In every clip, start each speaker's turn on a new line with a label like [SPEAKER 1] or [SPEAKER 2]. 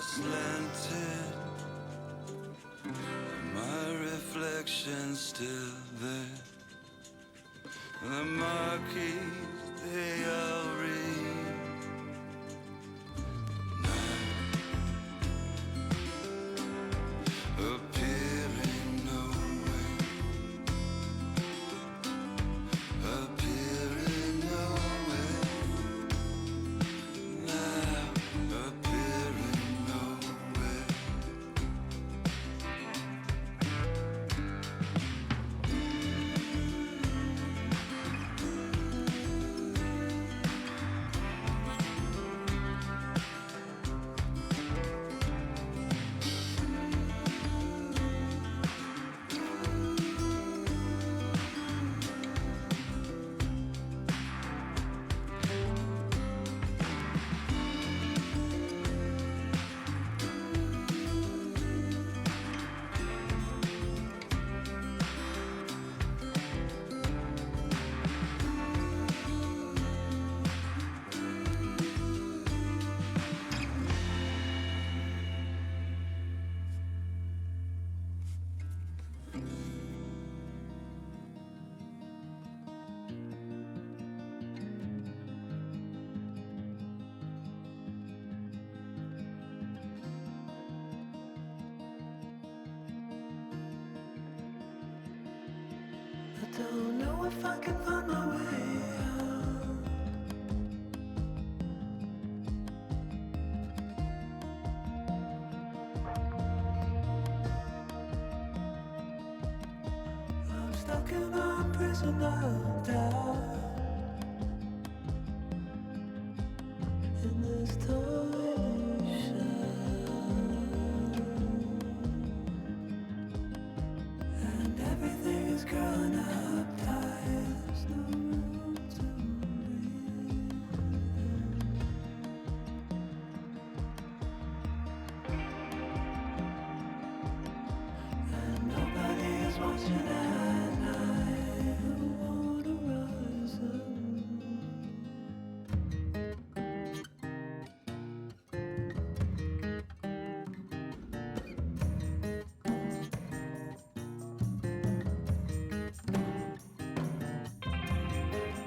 [SPEAKER 1] slanted, my reflection's still there. The marquees, they all read appearing nowhere, appearing nowhere, now appearing nowhere.
[SPEAKER 2] I don't know if I can find my way out. I'm stuck in a prison of doubt. In this torsion, and everything is growing up tight. There's no room to breathe. And nobody is watching at night. The water rising.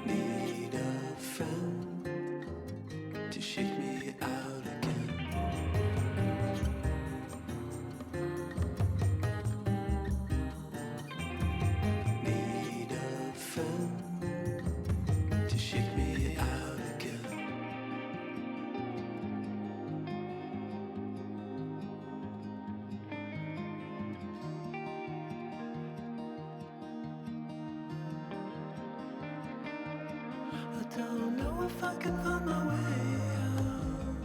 [SPEAKER 2] Need a friend to shake me out again. Need a friend to shake me out again. I don't know if I can find my way out.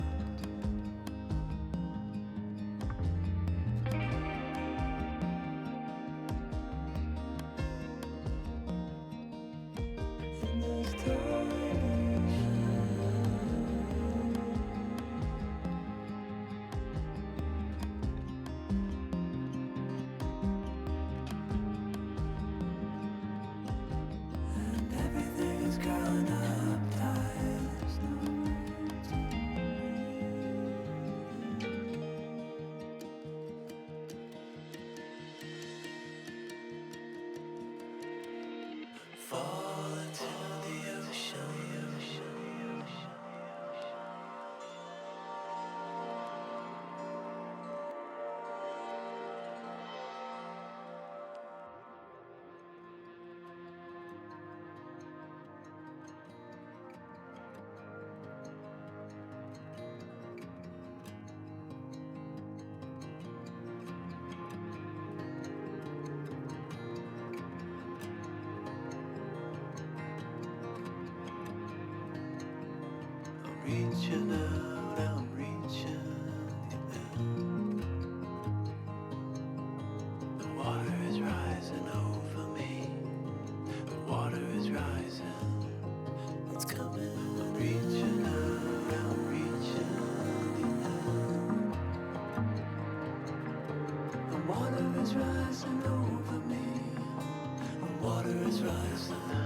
[SPEAKER 2] In this torsion, and everything is growing up tight. There's no room to breathe. Fall into the ocean. I'm reaching out, I'm reaching out. The water is rising over me. The water is rising. It's coming. I'm reaching out, I'm reaching out. The water is rising over me. The water is rising.